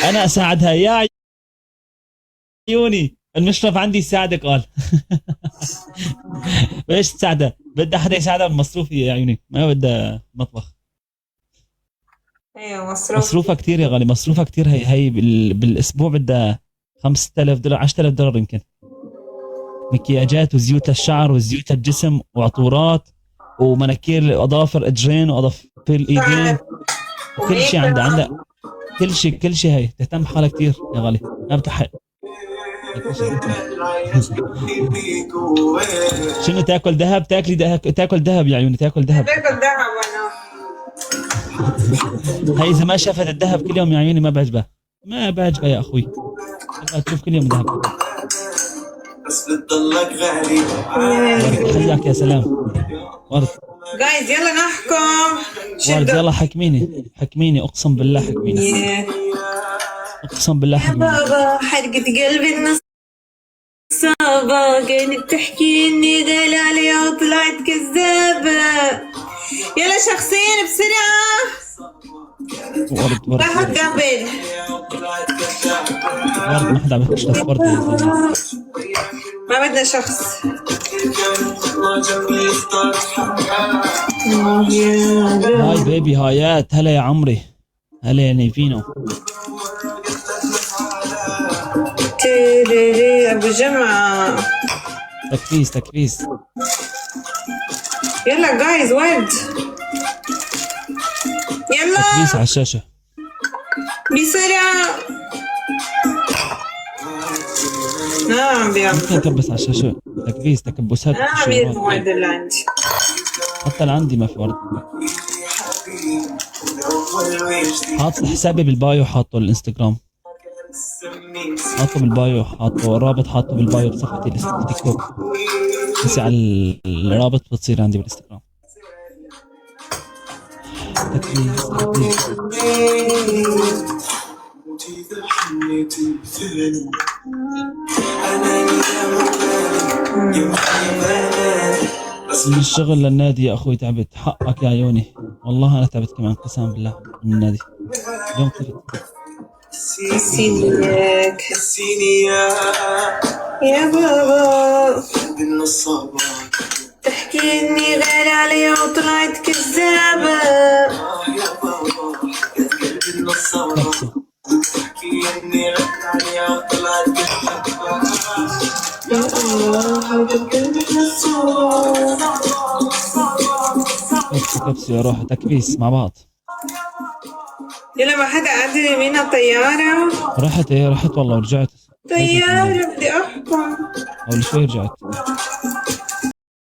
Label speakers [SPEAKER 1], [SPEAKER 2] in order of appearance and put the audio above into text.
[SPEAKER 1] انا اساعدها يا عيوني. المشرف عندي يساعدك قال. ايش تساعدها؟ بدها حدا يساعدها بالمصروف يا عيوني، ما بدها مطبخ.
[SPEAKER 2] ايوه مصروف.
[SPEAKER 1] مصروفها كتير يا غالي، مصروفها كتير. هي بالاسبوع بدها $5000 $10000 يمكن، مكياجات وزيوت للشعر وزيوت للجسم وعطورات ومناكير، اظافر اجرين واظافر الايدين، وكل شيء
[SPEAKER 2] وميك
[SPEAKER 1] عندها
[SPEAKER 2] اب.
[SPEAKER 1] كل شيء كل شيء. هي تهتم بحالها كتير يا غالي، ما بتحق لك ايش انت. شنو تاكل ذهب؟ تاكلي دهب، تاكل ذهب يا عيوني، تاكل ذهب.
[SPEAKER 2] باكل دهب انا.
[SPEAKER 1] هي اذا ما شافت الذهب كل يوم يا عيوني ما بعجبها، ما بعجبها يا اخوي، بدها تشوف كل يوم ذهب.
[SPEAKER 3] بس بتضلك غالي.
[SPEAKER 1] ورد حياك يا سلام. ورد
[SPEAKER 2] جايز يلا نحكم.
[SPEAKER 1] ورد يلا حكميني حكميني، اقسم بالله حكميني، اقسم بالله
[SPEAKER 2] يا
[SPEAKER 1] حكميني.
[SPEAKER 2] بابا حرقة قلبي النصابة، كانت بتحكي اني دلالي وطلعت كذابة. يلا شخصين بسرعة.
[SPEAKER 1] ورد ورد
[SPEAKER 2] واحد
[SPEAKER 1] ورد,
[SPEAKER 2] قبل.
[SPEAKER 1] ورد ما حدا عم يشرب ورد يا زلمة.
[SPEAKER 2] ما بدنا شخص.
[SPEAKER 1] هاي بيبي هايات، هلا يا عمري، هلا يا نيفينو.
[SPEAKER 2] تيريري ابو جمعة.
[SPEAKER 1] تكريس تكريس.
[SPEAKER 2] يلا جايز ورد. يلا
[SPEAKER 1] تكريس على الشاشة.
[SPEAKER 2] بسرعة. نعم يا
[SPEAKER 1] ممكن نكبس على الشاشة. تكبيس تكبسات
[SPEAKER 2] نعم يا الورد اللي عندي.
[SPEAKER 1] حتى اللي عندي ما في ورد. حاط حسابي بالبايو، حاطه الانستغرام، حاطه بالبايو، حاطه الرابط، حاطه بالبايو بصفحتي التيك توك. بس على الرابط بتصير عندي بالانستغرام. تكبيس تكبيس. من الشغل للنادي يا اخوي، تعبت. حقك يا عيوني، والله انا تعبت كمان قسما بالله من النادي اليوم. طفت
[SPEAKER 2] سينيك يا بابا، تحكي اني غير علي وطلعت كذابة.
[SPEAKER 1] كبسي يا روح. تكبيس مع بعض.
[SPEAKER 2] يلا ما حدا قادر يمينا طيارة.
[SPEAKER 1] رحت ايه، رحت والله ورجعت.
[SPEAKER 2] طيارة بدي احكم.
[SPEAKER 1] اول شوي رجعت.